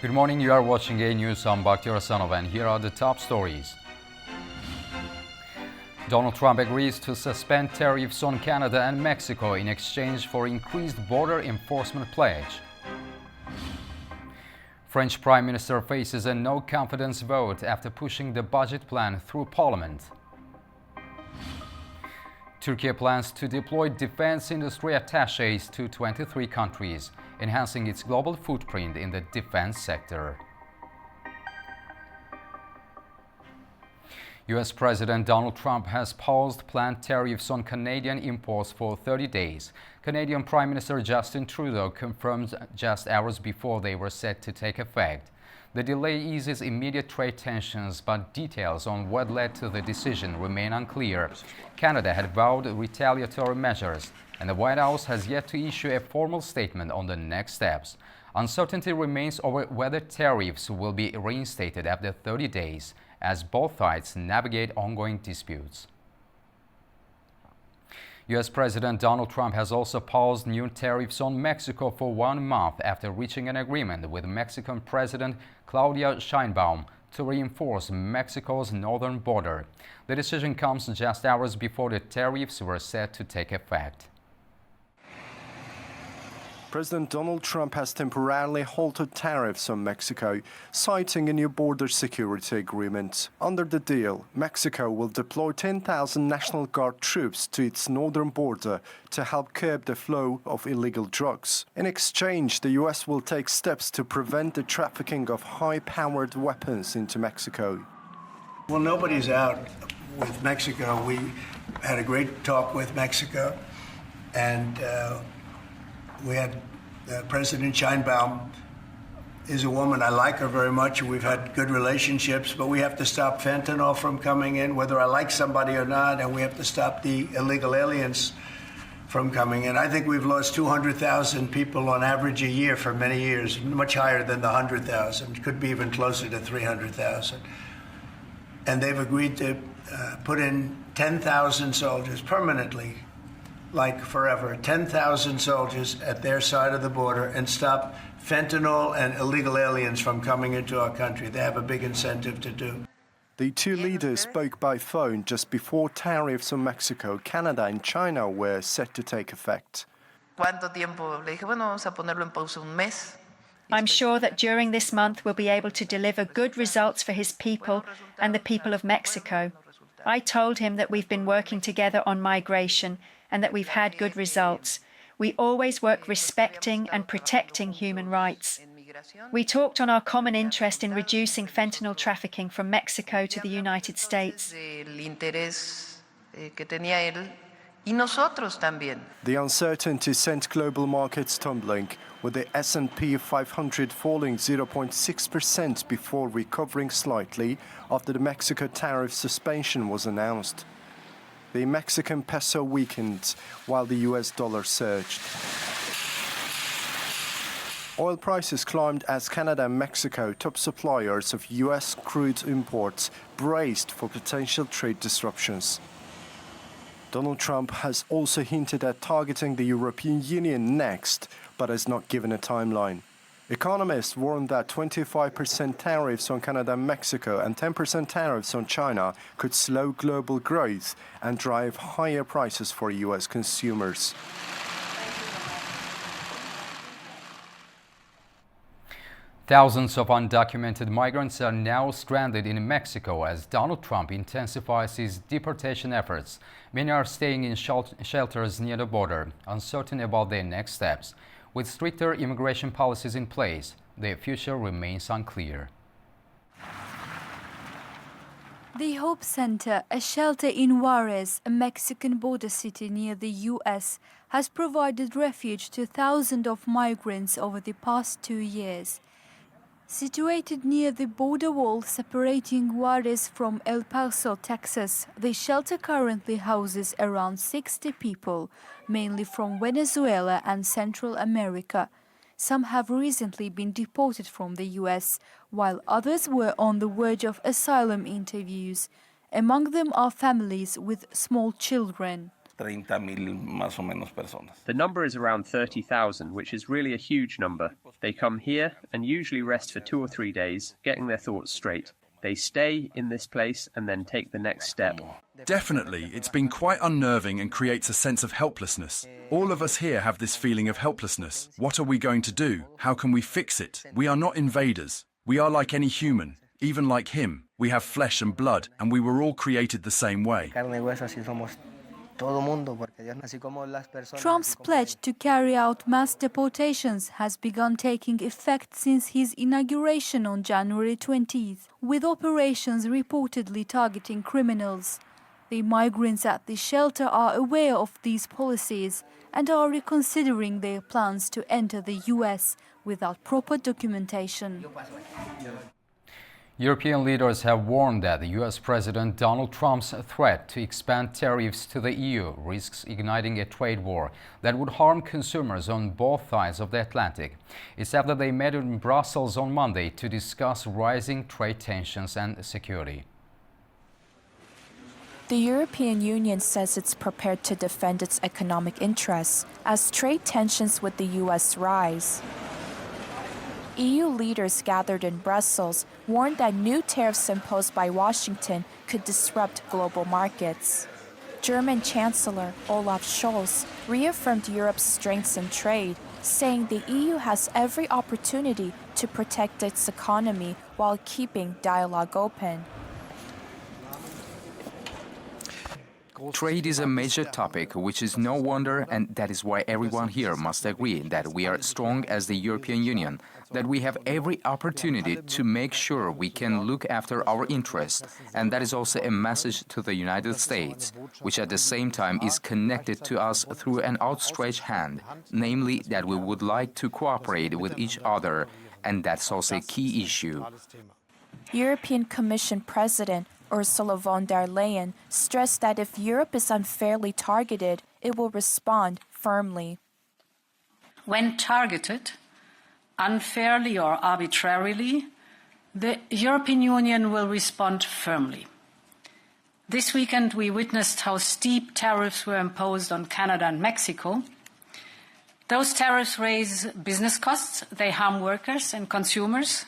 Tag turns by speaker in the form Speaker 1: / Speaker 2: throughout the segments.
Speaker 1: Good morning, you are watching A News. I'm Bakhtiar Asanov, and here are the top stories. Donald Trump agrees to suspend tariffs on Canada and Mexico in exchange for increased border enforcement pledge. French Prime Minister faces a no-confidence vote after pushing the budget plan through Parliament. Turkey plans to deploy defense industry attachés to 23 countries, enhancing its global footprint in the defense sector. U.S. President Donald Trump has paused planned tariffs on Canadian imports for 30 days. Canadian Prime Minister Justin Trudeau confirmed just hours before they were set to take effect. The delay eases immediate trade tensions, but details on what led to the decision remain unclear. Canada had vowed retaliatory measures, and the White House has yet to issue a formal statement on the next steps. Uncertainty remains over whether tariffs will be reinstated after 30 days, as both sides navigate ongoing disputes. U.S. President Donald Trump has also paused new tariffs on Mexico for 1 month after reaching an agreement with Mexican President Claudia Sheinbaum to reinforce Mexico's northern border. The decision comes just hours before the tariffs were set to take effect.
Speaker 2: President Donald Trump has temporarily halted tariffs on Mexico, citing a new border security agreement. Under the deal, Mexico will deploy 10,000 National Guard troops to its northern border to help curb the flow of illegal drugs. In exchange, the U.S. will take steps to prevent the trafficking of high-powered weapons into Mexico.
Speaker 3: Well, nobody's out with Mexico. We had a great talk with Mexico, and we had President Sheinbaum is a woman. I like her very much. We've had good relationships, but we have to stop fentanyl from coming in, whether I like somebody or not, and we have to stop the illegal aliens from coming in. I think we've lost 200,000 people on average a year for many years, much higher than the 100,000, could be even closer to 300,000. And they've agreed to put in 10,000 soldiers permanently, like forever, 10,000 soldiers at their side of the border and stop fentanyl and illegal aliens from coming into our country. They have a big incentive to do.
Speaker 2: The two leaders spoke by phone just before tariffs on Mexico, Canada and China were set to take effect.
Speaker 4: I'm sure that during this month we'll be able to deliver good results for his people and the people of Mexico. I told him that we've been working together on migration and that we've had good results. We always work respecting and protecting human rights. We talked on our common interest in reducing fentanyl trafficking from Mexico to the United States.
Speaker 2: The uncertainty sent global markets tumbling, with the S&P 500 falling 0.6% before recovering slightly after the Mexico tariff suspension was announced. The Mexican peso weakened while the US dollar surged. Oil prices climbed as Canada and Mexico, top suppliers of US crude imports, braced for potential trade disruptions. Donald Trump has also hinted at targeting the European Union next, but has not given a timeline. Economists warn that 25% tariffs on Canada and Mexico and 10% tariffs on China could slow global growth and drive higher prices for US consumers.
Speaker 1: Thousands of undocumented migrants are now stranded in Mexico as Donald Trump intensifies his deportation efforts. Many are staying in shelters near the border, uncertain about their next steps. With stricter immigration policies in place, their future remains unclear.
Speaker 5: The Hope Center, a shelter in Juarez, a Mexican border city near the U.S., has provided refuge to thousands of migrants over the past 2 years. Situated near the border wall separating Juarez from El Paso, Texas, the shelter currently houses around 60 people, mainly from Venezuela and Central America. Some have recently been deported from the U.S., while others were on the verge of asylum interviews. Among them are families with small children.
Speaker 6: 30,000 más o menos personas.
Speaker 7: The number is around 30,000, which is really a huge number. They come here and usually rest for 2 or 3 days, getting their thoughts straight. They stay in this place and then take the next step.
Speaker 8: Definitely, it's been quite unnerving and creates a sense of helplessness. All of us here have this feeling of helplessness. What are we going to do? How can we fix it? We are not invaders. We are like any human, even like him. We have flesh and blood, and we were all created the same way.
Speaker 5: Trump's pledge to carry out mass deportations has begun taking effect since his inauguration on January 20th, with operations reportedly targeting criminals. The migrants at the shelter are aware of these policies and are reconsidering their plans to enter the US without proper documentation.
Speaker 1: European leaders have warned that the U.S. President Donald Trump's threat to expand tariffs to the EU risks igniting a trade war that would harm consumers on both sides of the Atlantic. It's after they met in Brussels on Monday to discuss rising trade tensions and security.
Speaker 9: The European Union says it's prepared to defend its economic interests as trade tensions with the U.S. rise. EU leaders gathered in Brussels warned that new tariffs imposed by Washington could disrupt global markets. German Chancellor Olaf Scholz reaffirmed Europe's strengths in trade, saying the EU has every opportunity to protect its economy while keeping dialogue open.
Speaker 10: Trade is a major topic, which is no wonder, and that is why everyone here must agree that we are strong as the European Union, that we have every opportunity to make sure we can look after our interests, and that is also a message to the United States, which at the same time is connected to us through an outstretched hand, namely that we would like to cooperate with each other, and that's also a key issue.
Speaker 9: European Commission President Ursula von der Leyen stressed that if Europe is unfairly targeted, it will respond firmly.
Speaker 11: When targeted, unfairly or arbitrarily, the European Union will respond firmly. This weekend, we witnessed how steep tariffs were imposed on Canada and Mexico. Those tariffs raise business costs, they harm workers and consumers.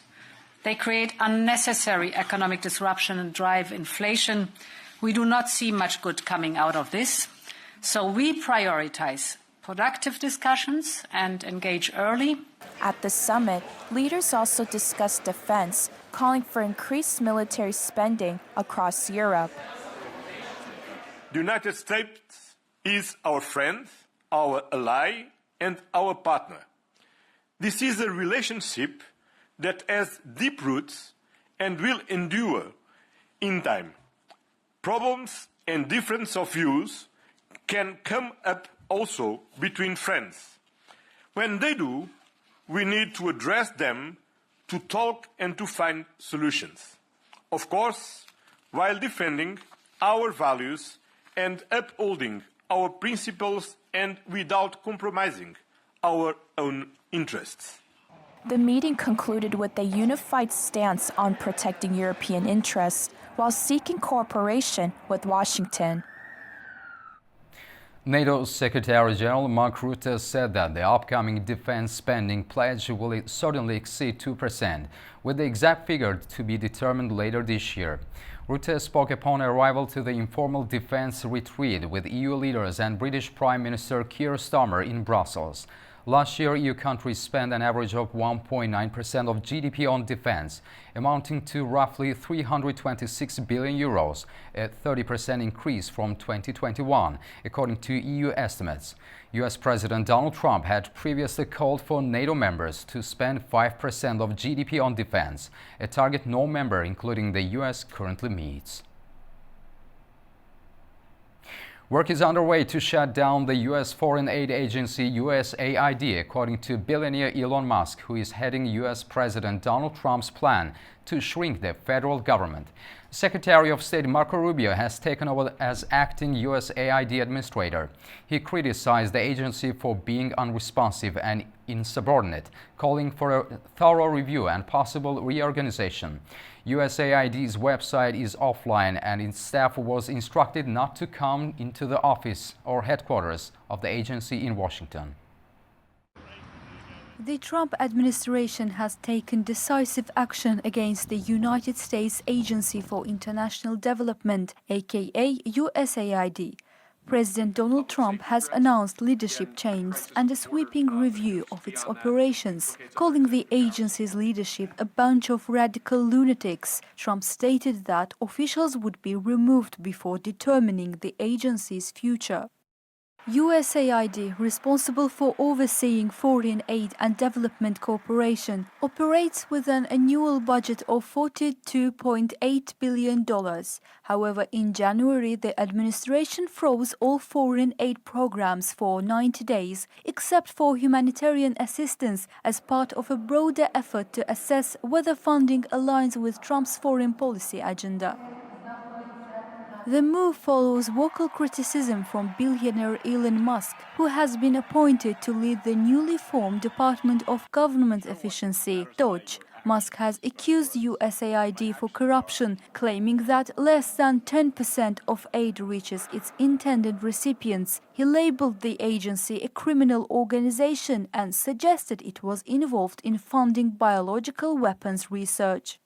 Speaker 11: They create unnecessary economic disruption and drive inflation. We do not see much good coming out of this. So we prioritize productive discussions and engage early.
Speaker 9: At the summit, leaders also discussed defense, calling for increased military spending across Europe.
Speaker 12: The United States is our friend, our ally, and our partner. This is a relationship that has deep roots and will endure in time. Problems and difference of views can come up also between friends. When they do, we need to address them, to talk and to find solutions. Of course, while defending our values and upholding our principles and without compromising our own interests.
Speaker 9: The meeting concluded with a unified stance on protecting European interests while seeking cooperation with Washington.
Speaker 1: NATO Secretary General Mark Rutte said that the upcoming defense spending pledge will certainly exceed 2%, with the exact figure to be determined later this year. Rutte spoke upon arrival to the informal defense retreat with EU leaders and British Prime Minister Keir Starmer in Brussels. Last year, EU countries spent an average of 1.9% of GDP on defense, amounting to roughly 326 billion euros, a 30% increase from 2021, according to EU estimates. US President Donald Trump had previously called for NATO members to spend 5% of GDP on defense, a target no member, including the US, currently meets. Work is underway to shut down the U.S. foreign aid agency USAID, according to billionaire Elon Musk, who is heading U.S. President Donald Trump's plan to shrink the federal government. Secretary of State Marco Rubio has taken over as acting USAID administrator. He criticized the agency for being unresponsive and insubordinate, calling for a thorough review and possible reorganization. USAID's website is offline and its staff was instructed not to come into the office or headquarters of the agency in Washington.
Speaker 5: The Trump administration has taken decisive action against the United States Agency for International Development, aka USAID. President Donald Trump has announced leadership changes and a sweeping review of its operations, calling the agency's leadership a bunch of radical lunatics. Trump stated that officials would be removed before determining the agency's future. USAID, responsible for overseeing foreign aid and development cooperation, operates with an annual budget of $42.8 billion. However, in January, the administration froze all foreign aid programs for 90 days, except for humanitarian assistance, as part of a broader effort to assess whether funding aligns with Trump's foreign policy agenda. The move follows vocal criticism from billionaire Elon Musk, who has been appointed to lead the newly formed Department of Government Efficiency, DOGE. Musk has accused USAID for corruption, claiming that less than 10% of aid reaches its intended recipients. He labeled the agency a criminal organization and suggested it was involved in funding biological weapons research.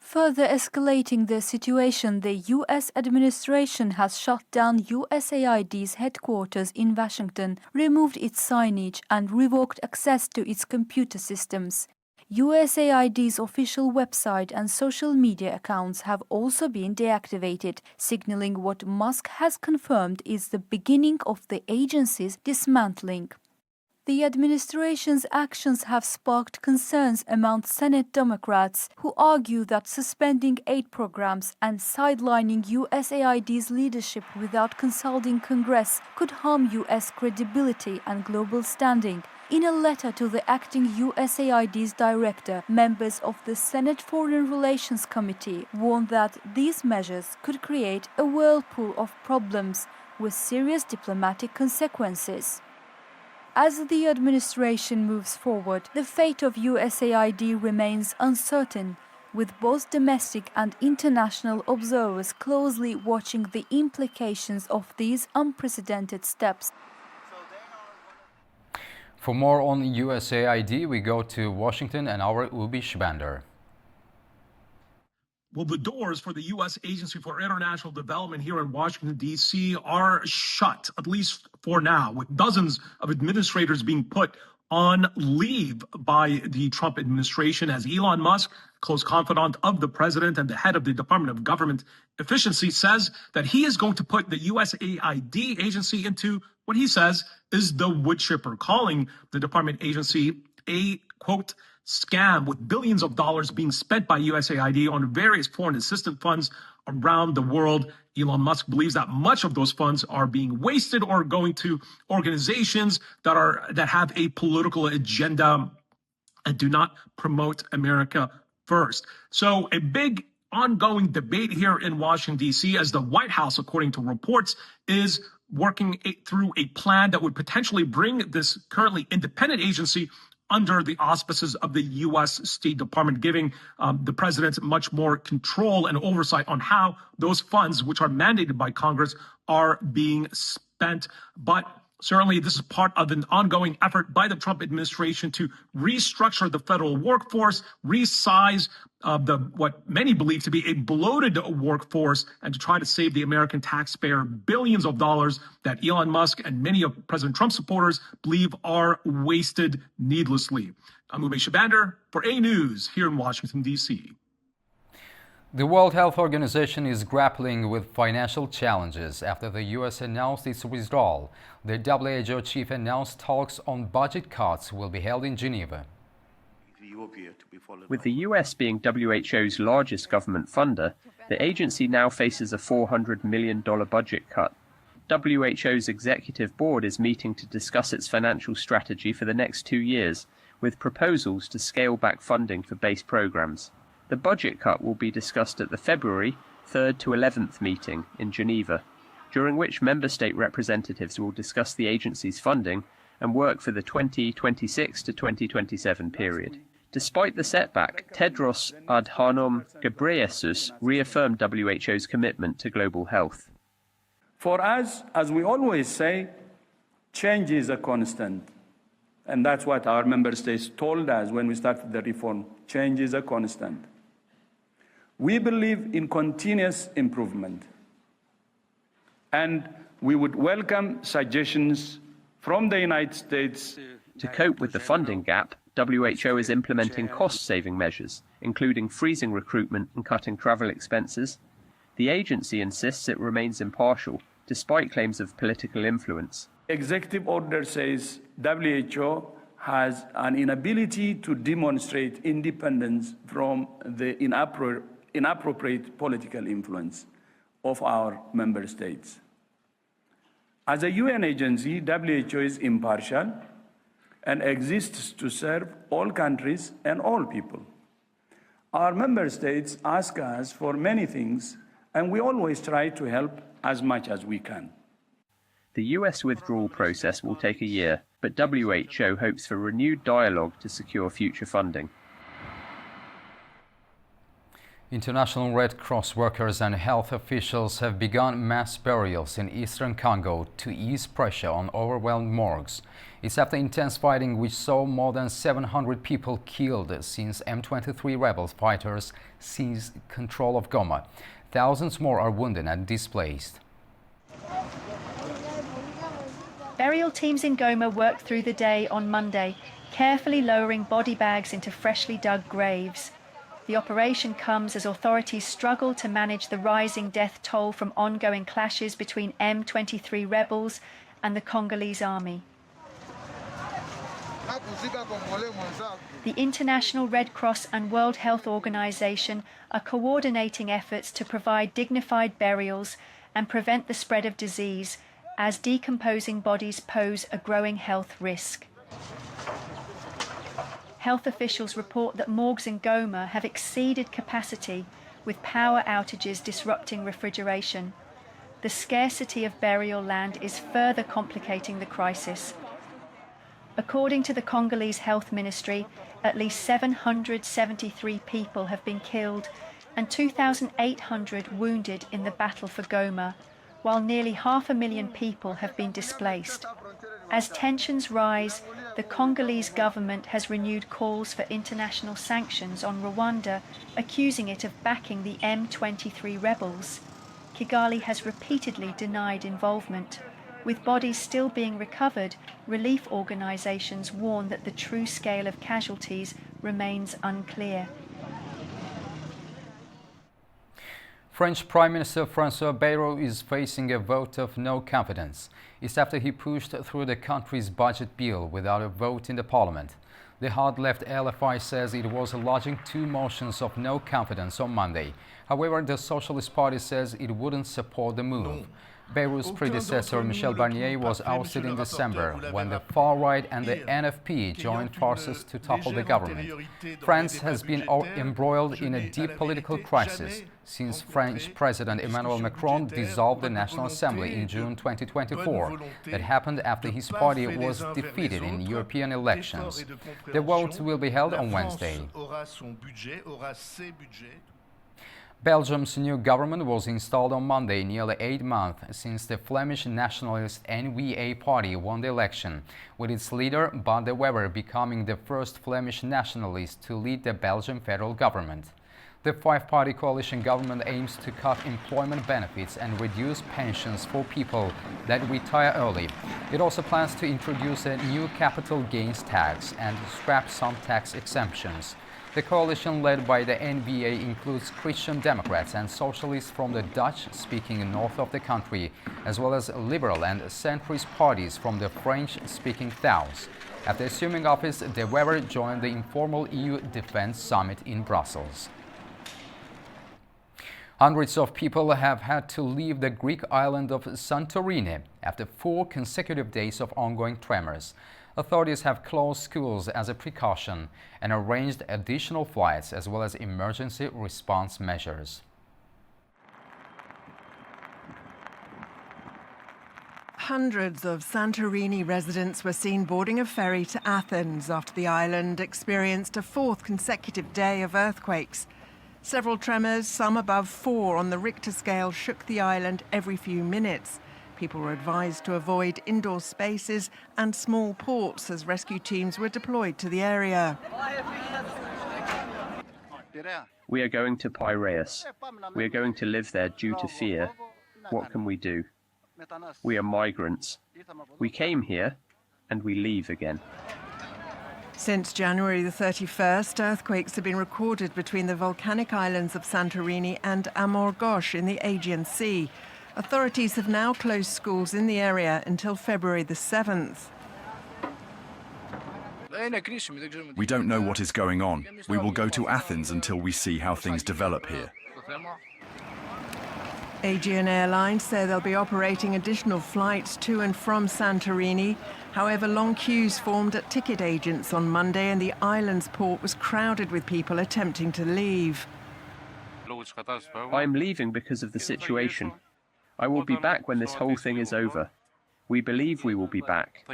Speaker 5: Further escalating the situation, the U.S. administration has shut down USAID's headquarters in Washington, removed its signage, and revoked access to its computer systems. USAID's official website and social media accounts have also been deactivated, signaling what Musk has confirmed is the beginning of the agency's dismantling. The administration's actions have sparked concerns among Senate Democrats, who argue that suspending aid programs and sidelining USAID's leadership without consulting Congress could harm U.S. credibility and global standing. In a letter to the acting USAID's director, members of the Senate Foreign Relations Committee warned that these measures could create a whirlpool of problems with serious diplomatic consequences. As the administration moves forward, the fate of USAID remains uncertain, with both domestic and international observers closely watching the implications of these unprecedented steps.
Speaker 1: For more on USAID, we go to Washington and our Ubi Shbander.
Speaker 13: Well, the doors for the U.S. Agency for International Development here in Washington, D.C. are shut, at least for now, with dozens of administrators being put on leave by the Trump administration as Elon Musk, close confidant of the president and the head of the Department of Government Efficiency, says that he is going to put the USAID agency into what he says is the wood chipper, calling the department agency a, quote, scam, with billions of dollars being spent by USAID on various foreign assistance funds around the world. Elon Musk believes that much of those funds are being wasted or going to organizations that have a political agenda and do not promote America first. So a big ongoing debate here in Washington, D.C., as the White House, according to reports, is working through a plan that would potentially bring this currently independent agency under the auspices of the U.S. State Department, giving the president much more control and oversight on how those funds, which are mandated by Congress, are being spent. But certainly this is part of an ongoing effort by the Trump administration to restructure the federal workforce, resize what many believe to be a bloated workforce, and to try to save the American taxpayer billions of dollars that Elon Musk and many of President Trump's supporters believe are wasted needlessly. I'm Umesh Shabander for A News here in Washington, D.C.
Speaker 1: The World Health Organization is grappling with financial challenges after the U.S. announced its withdrawal. The WHO chief announced talks on budget cuts will be held in Geneva.
Speaker 7: With the US being WHO's largest government funder, the agency now faces a $400 million budget cut. WHO's executive board is meeting to discuss its financial strategy for the next 2 years, with proposals to scale back funding for base programs. The budget cut will be discussed at the February 3rd to 11th meeting in Geneva, during which member state representatives will discuss the agency's funding and work for the 2026 to 2027 period. Despite the setback, Tedros Adhanom Ghebreyesus reaffirmed WHO's commitment to global health.
Speaker 14: For us, as we always say, change is a constant. And that's what our member states told us when we started the reform. Change is a constant. We believe in continuous improvement. And we would welcome suggestions from the United States.
Speaker 7: To cope with the funding gap, WHO is implementing cost-saving measures, including freezing recruitment and cutting travel expenses. The agency insists it remains impartial, despite claims of political influence.
Speaker 14: Executive order says WHO has an inability to demonstrate independence from the inappropriate political influence of our member states. As a UN agency, WHO is impartial and exists to serve all countries and all people. Our member states ask us for many things, and we always try to help as much as we can.
Speaker 7: The US withdrawal process will take a year, but WHO hopes for renewed dialogue to secure future funding.
Speaker 1: International Red Cross workers and health officials have begun mass burials in eastern Congo to ease pressure on overwhelmed morgues. It's after intense fighting which saw more than 700 people killed since M23 rebel fighters seized control of Goma. Thousands more are wounded and displaced.
Speaker 4: Burial teams in Goma worked through the day on Monday, carefully lowering body bags into freshly dug graves. The operation comes as authorities struggle to manage the rising death toll from ongoing clashes between M23 rebels and the Congolese army. The International Red Cross and World Health Organization are coordinating efforts to provide dignified burials and prevent the spread of disease, as decomposing bodies pose a growing health risk. Health officials report that morgues in Goma have exceeded capacity, with power outages disrupting refrigeration. The scarcity of burial land is further complicating the crisis. According to the Congolese Health Ministry, at least 773 people have been killed and 2,800 wounded in the battle for Goma, while nearly 500,000 people have been displaced. As tensions rise, the Congolese government has renewed calls for international sanctions on Rwanda, accusing it of backing the M23 rebels. Kigali has repeatedly denied involvement. With bodies still being recovered, relief organizations warn that the true scale of casualties remains unclear.
Speaker 1: French Prime Minister François Bayrou is facing a vote of no confidence. It's after he pushed through the country's budget bill without a vote in the parliament. The hard-left LFI says it was lodging 2 motions of no confidence on Monday. However, the Socialist Party says it wouldn't support the move. Bayrou's predecessor, Michel Barnier, was ousted in December when the far right and the NFP joined forces to topple the government. France has been embroiled in a deep political crisis since French President Emmanuel Macron dissolved the National Assembly in June 2024. That happened after his party was defeated in European elections. The vote will be held on Wednesday. Belgium's new government was installed on Monday, nearly 8 months since the Flemish nationalist N-VA party won the election, with its leader Bart de Wever becoming the first Flemish nationalist to lead the Belgian federal government. The 5-party coalition government aims to cut employment benefits and reduce pensions for people that retire early. It also plans to introduce a new capital gains tax and scrap some tax exemptions. The coalition led by the N-VA includes Christian Democrats and socialists from the Dutch-speaking north of the country, as well as liberal and centrist parties from the French-speaking south. After assuming office, De Wever joined the informal EU Defence Summit in Brussels. Hundreds of people have had to leave the Greek island of Santorini after 4 consecutive days of ongoing tremors. Authorities have closed schools as a precaution and arranged additional flights as well as emergency response measures.
Speaker 15: Hundreds of Santorini residents were seen boarding a ferry to Athens after the island experienced a fourth consecutive day of earthquakes. Several tremors, some above 4 on the Richter scale, shook the island every few minutes. People were advised to avoid indoor spaces and small ports as rescue teams were deployed to the area.
Speaker 7: We are going to Piraeus. We are going to live there due to fear. What can we do? We are migrants. We came here and we leave again.
Speaker 15: Since January the 31st, earthquakes have been recorded between the volcanic islands of Santorini and Amorgos in the Aegean Sea. Authorities have now closed schools in the area until February the 7th.
Speaker 8: We don't know what is going on. We will go to Athens until we see how things develop here.
Speaker 15: Aegean Airlines say they'll be operating additional flights to and from Santorini. However, long queues formed at ticket agents on Monday and the island's port was crowded with people attempting to leave.
Speaker 7: I'm leaving because of the situation. I will be back when this whole thing is over. We believe we will be back.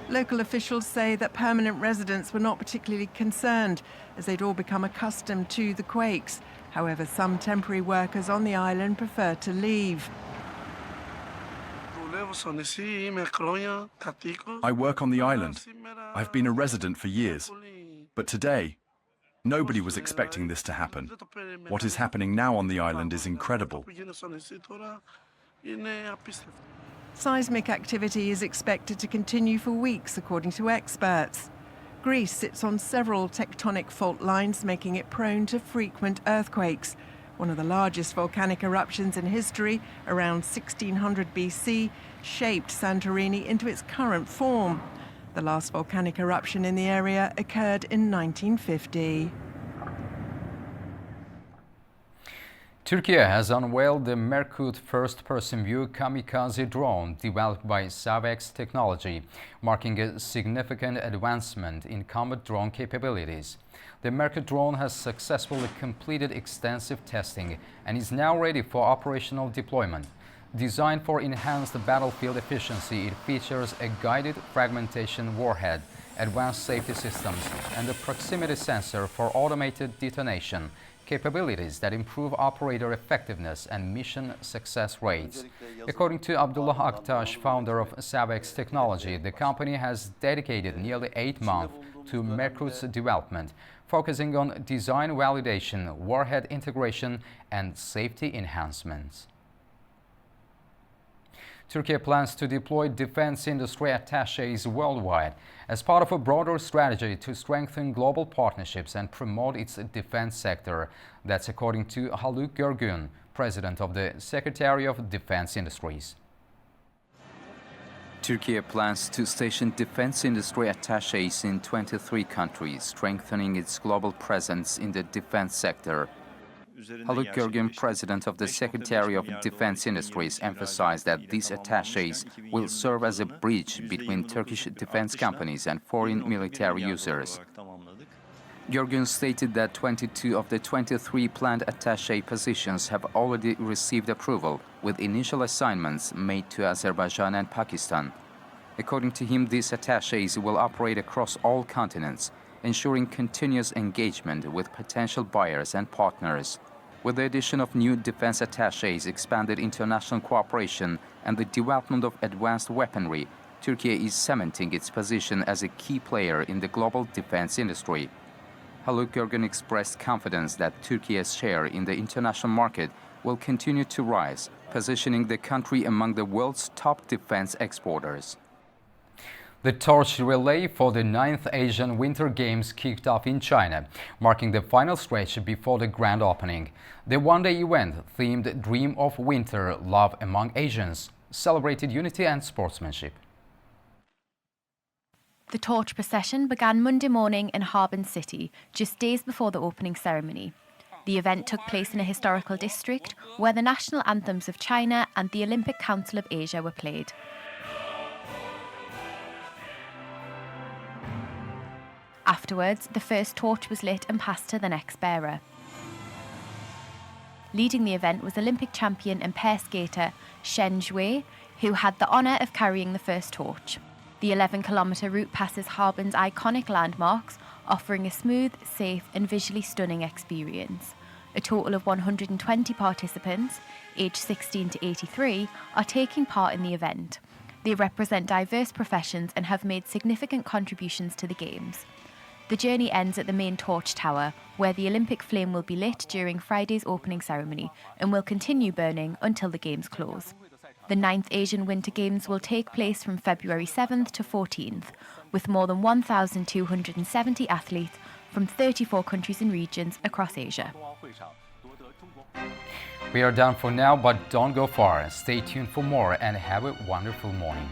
Speaker 15: Local officials say that permanent residents were not particularly concerned as they'd all become accustomed to the quakes. However, some temporary workers on the island prefer to leave.
Speaker 8: I work on the island. I've been a resident for years. But today, nobody was expecting this to happen. What is happening now on the island is incredible.
Speaker 15: Seismic activity is expected to continue for weeks, according to experts. Greece sits on several tectonic fault lines, making it prone to frequent earthquakes. One of the largest volcanic eruptions in history, around 1600 BC, shaped Santorini into its current form. The last volcanic eruption in the area occurred in 1950.
Speaker 1: Turkey has unveiled the Merkut first-person view kamikaze drone developed by SAVEX technology, marking a significant advancement in combat drone capabilities. The Merkut drone has successfully completed extensive testing and is now ready for operational deployment. Designed for enhanced battlefield efficiency, it features a guided fragmentation warhead, advanced safety systems, and a proximity sensor for automated detonation, capabilities that improve operator effectiveness and mission success rates. According to Abdullah Aktaş, founder of SAVEX Technology, the company has dedicated nearly 8 months to Merkut's development, focusing on design validation, warhead integration, and safety enhancements. Turkey plans to deploy defense industry attachés worldwide as part of a broader strategy to strengthen global partnerships and promote its defense sector. That's according to Haluk Görgün, president of the Secretary of Defense Industries.
Speaker 10: Turkey plans to station defense industry attachés in 23 countries, strengthening its global presence in the defense sector. Haluk Görgün, president of the Secretary of Defense Industries, emphasized that these attachés will serve as a bridge between Turkish defense companies and foreign military users. Görgün stated that 22 of the 23 planned attaché positions have already received approval, with initial assignments made to Azerbaijan and Pakistan. According to him, these attachés will operate across all continents, ensuring continuous engagement with potential buyers and partners. With the addition of new defense attachés, expanded international cooperation, and the development of advanced weaponry, Turkey is cementing its position as a key player in the global defense industry. Haluk Görgün expressed confidence that Turkey's share in the international market will continue to rise, positioning the country among the world's top defense exporters.
Speaker 1: The torch relay for the 9th Asian Winter Games kicked off in China, marking the final stretch before the grand opening. The one-day event, themed Dream of Winter, Love Among Asians, celebrated unity and sportsmanship.
Speaker 16: The torch procession began Monday morning in Harbin City, just days before the opening ceremony. The event took place in a historical district where the national anthems of China and the Olympic Council of Asia were played. Afterwards, the first torch was lit and passed to the next bearer. Leading the event was Olympic champion and pair skater Shen Zhui, who had the honour of carrying the first torch. The 11-kilometre route passes Harbin's iconic landmarks, offering a smooth, safe and visually stunning experience. A total of 120 participants, aged 16 to 83, are taking part in the event. They represent diverse professions and have made significant contributions to the Games. The journey ends at the main torch tower, where the Olympic flame will be lit during Friday's opening ceremony and will continue burning until the Games close. The 9th Asian Winter Games will take place from February 7th to 14th, with more than 1,270 athletes from 34 countries and regions across Asia.
Speaker 1: We are done for now, but don't go far. Stay tuned for more and have a wonderful morning.